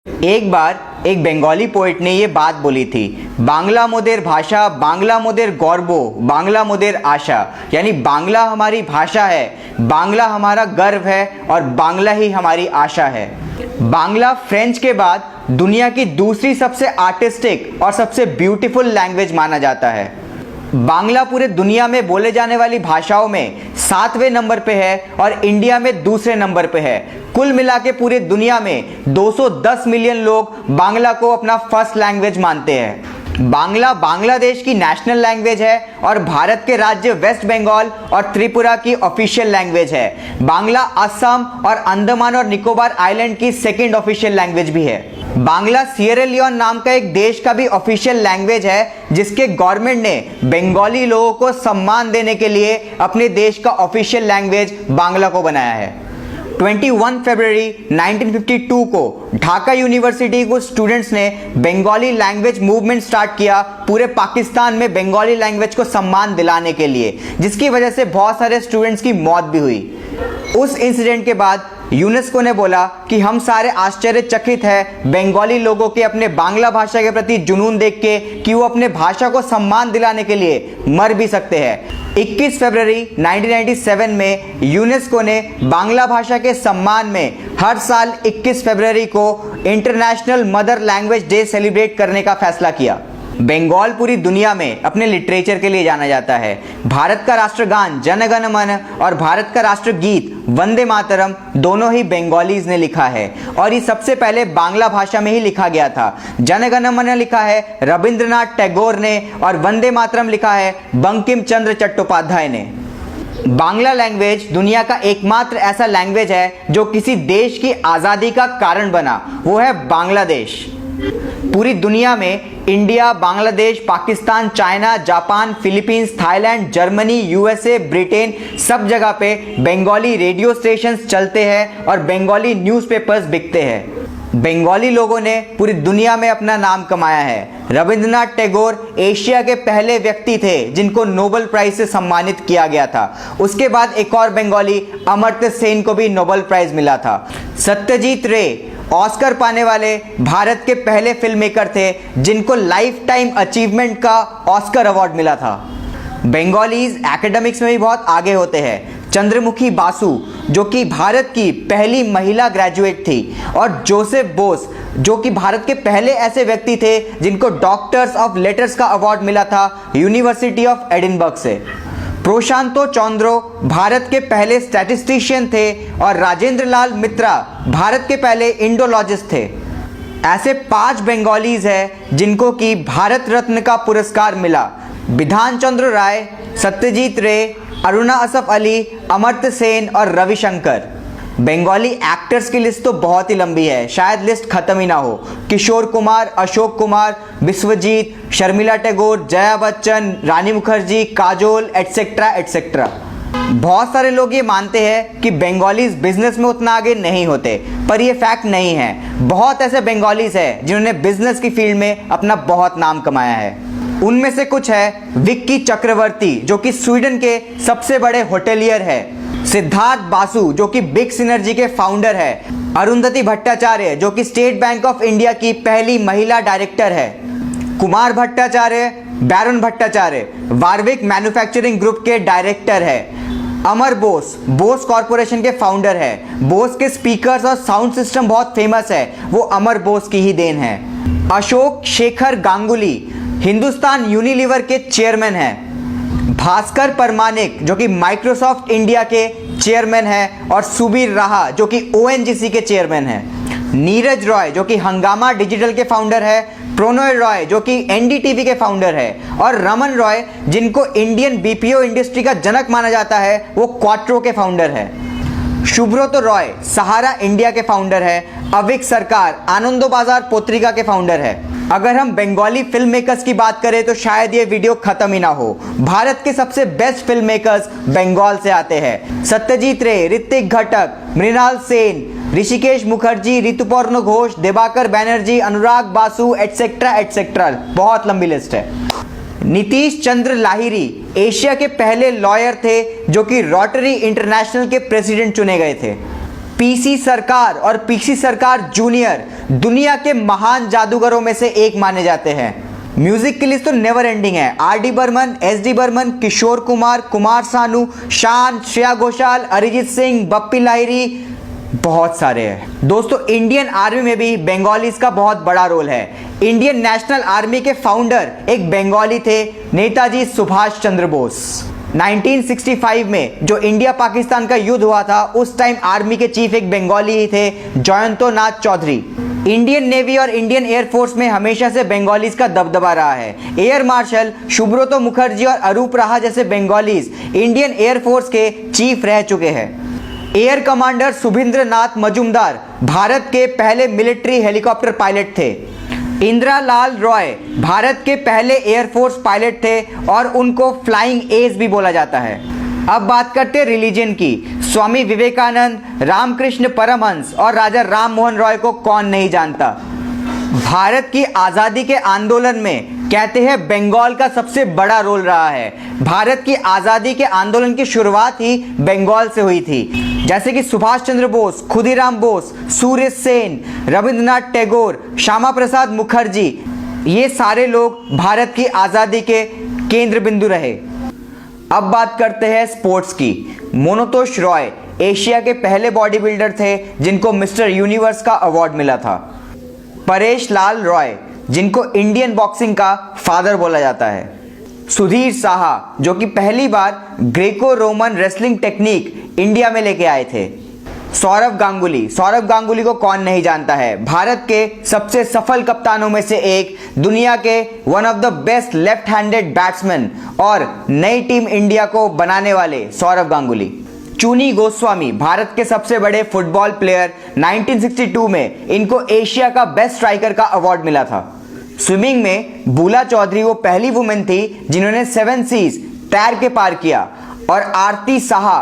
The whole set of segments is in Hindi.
एक बार एक बंगाली पोइट ने ये बात बोली थी, बांग्ला मोदेर भाषा, बांग्ला मोदेर गौरबो, बांग्ला मोदेर आशा। यानी बांग्ला हमारी भाषा है, बांग्ला हमारा गर्व है और बांग्ला ही हमारी आशा है। बांग्ला फ्रेंच के बाद दुनिया की दूसरी सबसे आर्टिस्टिक और सबसे ब्यूटीफुल लैंग्वेज माना जाता है। बांग्ला पूरे दुनिया में बोले जाने वाली भाषाओं में 7वें नंबर पे है और इंडिया में दूसरे नंबर पे है। कुल मिला के पूरे दुनिया में 210 मिलियन लोग बांग्ला को अपना फर्स्ट लैंग्वेज मानते हैं। बांग्ला बांग्लादेश की नेशनल लैंग्वेज है और भारत के राज्य वेस्ट बंगाल और त्रिपुरा की ऑफिशियल लैंग्वेज है। बांग्ला असम और अंडमान और निकोबार आइलैंड की सेकंड ऑफिशियल लैंग्वेज भी है। बांग्ला सिएरा लियोन नाम का एक देश का भी ऑफिशियल लैंग्वेज है, जिसके गवर्नमेंट ने बंगाली लोगों को सम्मान देने के लिए अपने देश का ऑफिशियल लैंग्वेज बांग्ला को बनाया है। 21 फरवरी 1952 को ढाका यूनिवर्सिटी को स्टूडेंट्स ने बंगाली लैंग्वेज मूवमेंट स्टार्ट किया पूरे पाकिस्तान में बंगाली लैंग्वेज को सम्मान दिलाने के लिए, जिसकी वजह से बहुत सारे स्टूडेंट्स की मौत भी हुई। उस इंसिडेंट के बाद यूनेस्को ने बोला कि हम सारे आश्चर्यचकित हैं बंगाली लोगों के अपने बांग्ला भाषा के प्रति जुनून देख के कि वो अपने भाषा को सम्मान दिलाने के लिए मर भी सकते हैं। 21 फरवरी 1997 में यूनेस्को ने बांग्ला भाषा के सम्मान में हर साल 21 फरवरी को international mother language day celebrate करने का फैसला किया। बंगाल पूरी दुनिया में अपने लिटरेचर के लिए जाना जाता है। भारत का राष्ट्रगान जन गण मन और भारत का राष्ट्रगीत वंदे मातरम दोनों ही बंगालीज ने लिखा है और ये सबसे पहले बांग्ला भाषा में ही लिखा गया था। जन गण मन लिखा है रविंद्रनाथ टैगोर ने और वंदे मातरम लिखा है बंकिम चंद्र चट्टोपाध्याय ने। बांग्ला लैंग्वेज दुनिया का एकमात्र ऐसा लैंग्वेज है जो किसी देश की आज़ादी का कारण बना, वो है बांग्लादेश। पूरी दुनिया में India, Bangladesh, Pakistan, China, Japan, Philippines, Thailand, Germany, USA, Britain सब जगह पे बंगाली रेडियो स्टेशंस चलते हैं और बंगाली न्यूज़पेपर्स बिकते हैं। बंगाली लोगों ने पूरी दुनिया में अपना नाम कमाया है। रविंद्रनाथ टैगोर एशिया के पहले व्यक्ति थे जिनको नोबेल प्राइज से सम्मानित किया गया था। उसके बाद एक और बंगाली अमर्त्य सेन को भी नोबेल प्राइज मिला था। सत्यजीत रे ऑस्कर पाने वाले भारत के पहले फिल्म मेकर थे जिनको लाइफ टाइम अचीवमेंट का ऑस्कर अवार्ड मिला था। बंगालीज एकेडमिक्स में भी बहुत आगे होते हैं। चंद्रमुखी बासु जो कि भारत की पहली महिला ग्रेजुएट थी और जोसेफ बोस जो कि भारत के पहले ऐसे व्यक्ति थे जिनको डॉक्टर्स ऑफ लेटर्स का अवार्ड मिला था यूनिवर्सिटी ऑफ एडिनबर्ग से। प्रशांतो चंद्रो भारत के पहले स्टैटिस्टिशियन थे और राजेंद्र लाल मित्रा भारत के पहले इंडोलॉजिस्ट थे। ऐसे 5 बंगालीज हैं जिनको कि भारत रत्न का पुरस्कार मिला। बिधान चंद्र राय, सत्यजीत रे, अरुणा असफ अली, अमर्त्य सेन और रविशंकर। बंगाली एक्टर्स की लिस्ट तो बहुत ही लंबी है, शायद लिस्ट खत्म ही ना हो। किशोर कुमार, अशोक कुमार, विश्वजीत, शर्मिला टैगोर, जया बच्चन, रानी मुखर्जी, काजोल एटसेट्रा एटसेट्रा। बहुत सारे लोग ये मानते हैं कि बंगालीज बिजनेस में उतना आगे नहीं होते, पर ये फैक्ट नहीं है। बहुत ऐसे बंगालीज हैं जिन्होंने बिजनेस की फील्ड में अपना बहुत नाम कमाया है। उनमें से कुछ है विक्की चक्रवर्ती जो कि स्वीडन के सबसे बड़े होटेलियर है। सिद्धार्थ बासु जो कि बिग सिनर्जी के फाउंडर है। अरुंधति भट्टाचार्य जो कि स्टेट बैंक ऑफ इंडिया की पहली महिला डायरेक्टर है। कुमार भट्टाचार्य, बैरन भट्टाचार्य वार्विक मैन्युफैक्चरिंग ग्रुप के डायरेक्टर है। अमर बोस, बोस कॉरपोरेशन के फाउंडर है। बोस के स्पीकर्स और साउंड सिस्टम बहुत फेमस है, वो अमर बोस की ही देन है। अशोक शेखर गांगुली हिंदुस्तान यूनिलीवर के चेयरमैन हैं। भास्कर परमानिक जो कि माइक्रोसॉफ्ट इंडिया के चेयरमैन हैं और सुबीर राहा जो कि ओएनजीसी के चेयरमैन हैं। नीरज रॉय जो कि हंगामा डिजिटल के फाउंडर है। प्रोनोय रॉय जो कि एनडीटीवी के फाउंडर है और रमन रॉय जिनको इंडियन बीपीओ इंडस्ट्री का जनक माना जाता है, वो क्वाट्रो के फाउंडर है। सुब्रतो रॉय सहारा इंडिया के फाउंडर है। अविक सरकार आनंदो बाजार पत्रिका के फाउंडर है। अगर हम बंगाली फिल्म मेकर्स की बात करें तो शायद ये वीडियो खत्म ही ना हो। भारत के सबसे बेस्ट फिल्म मेकर्स बंगाल से आते हैं। सत्यजीत रे, ऋतिक घटक, मृणाल सेन, ऋषिकेश मुखर्जी, ऋतुपर्ण घोष, दिवाकर बैनर्जी, अनुराग बासु एटसेट्रा एटसेट्रा, बहुत लंबी लिस्ट है। नीतीश चंद्र लाहिरी एशिया के पहले लॉयर थे जो कि रोटरी इंटरनेशनल के प्रेसिडेंट चुने गए थे। पीसी सरकार और पीसी सरकार जूनियर दुनिया के महान जादूगरों में से एक माने जाते हैं। म्यूजिक की लिस्ट तो नेवर एंडिंग है। R D Burman, S D Burman, Kishore Kumar, Kumar Sanu, Shaan, Shreya Ghoshal, Arijit Singh, Bappi Lahiri, बहुत सारे हैं। दोस्तों इंडियन आर्मी में भी बंगालीज का बहुत बड़ा रोल है। इंडियन नेशनल आर्मी के फाउंडर एक बंगाली थे, नेताजी सुभाष चंद्र बोस। 1965 में जो इंडिया पाकिस्तान का युद्ध हुआ था उस टाइम आर्मी के चीफ एक बंगाली ही थे, जयंतो नाथ चौधरी। इंडियन नेवी और इंडियन एयरफोर्स में हमेशा से बंगालीज का दबदबा रहा है। एयर मार्शल सुब्रतो मुखर्जी और अरूप राहा जैसे बंगालीज इंडियन एयरफोर्स के चीफ रह चुके हैं। एयर कमांडर सुभिंद्र नाथ मजुमदार भारत के पहले मिलिट्री हेलीकॉप्टर पायलट थे। इंदिरा लाल रॉय भारत के पहले एयरफोर्स पायलट थे और उनको फ्लाइंग एस भी बोला जाता है। अब बात करते हैं रिलीजन की। स्वामी विवेकानंद, रामकृष्ण परमहंस और राजा राम मोहन रॉय को कौन नहीं जानता। भारत की आज़ादी के आंदोलन में कहते हैं बंगाल का सबसे बड़ा रोल रहा है। भारत की आज़ादी के आंदोलन की शुरुआत ही बंगाल से हुई थी। जैसे कि सुभाष चंद्र बोस, खुदीराम बोस, सूर्य सेन, रविंद्रनाथ टैगोर, श्यामा प्रसाद मुखर्जी, ये सारे लोग भारत की आज़ादी के केंद्र बिंदु रहे। अब बात करते हैं स्पोर्ट्स की। मोनोतोष रॉय एशिया के पहले बॉडी बिल्डर थे जिनको मिस्टर यूनिवर्स का अवार्ड मिला था। परेश लाल रॉय जिनको इंडियन बॉक्सिंग का फादर बोला जाता है। सुधीर साहा जो कि पहली बार Greco Roman wrestling technique India में लेके आए थे। सौरव गांगुली को कौन नहीं जानता है। भारत के सबसे सफल कप्तानों में से एक, दुनिया के one of the best left handed batsman और नई टीम इंडिया को बनाने वाले सौरव गांगुली। चुनी गोस्वामी भारत के सबसे बड़े फुटबॉल प्लेयर। 1962 में इनको एशिया का बेस्ट स्ट्राइकर का अवार्ड मिला था। स्विमिंग में बुला चौधरी वो पहली वुमेन थी जिन्होंने 7 सीज तैर के पार किया। और आरती साहा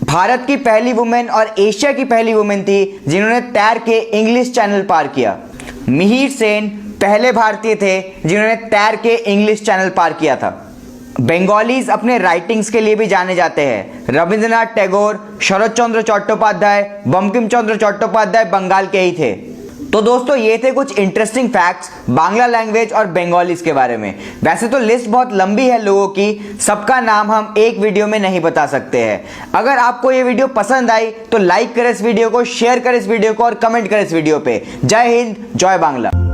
भारत की पहली वुमेन और एशिया की पहली वुमेन थी जिन्होंने तैर के इंग्लिश चैनल पार किया। मिहिर सेन पहले भारतीय थे जिन्होंने तैर के इंग्लिश चैनल पार किया था। बंगालीज अपने राइटिंग्स के लिए भी जाने जाते हैं। रविंद्रनाथ टैगोर, शरद चंद्र चट्टोपाध्याय, बंकिम चंद्र चट्टोपाध्याय बंगाल के ही थे। तो दोस्तों ये थे कुछ इंटरेस्टिंग फैक्ट्स बांग्ला लैंग्वेज और बंगालीज के बारे में। वैसे तो लिस्ट बहुत लंबी है लोगों की, सबका नाम हम एक वीडियो में नहीं बता सकते हैं। अगर आपको ये वीडियो पसंद आई तो लाइक करें इस वीडियो को, शेयर करें इस वीडियो को और कमेंट करें इस वीडियो पे। जय हिंद, जय बांग्ला।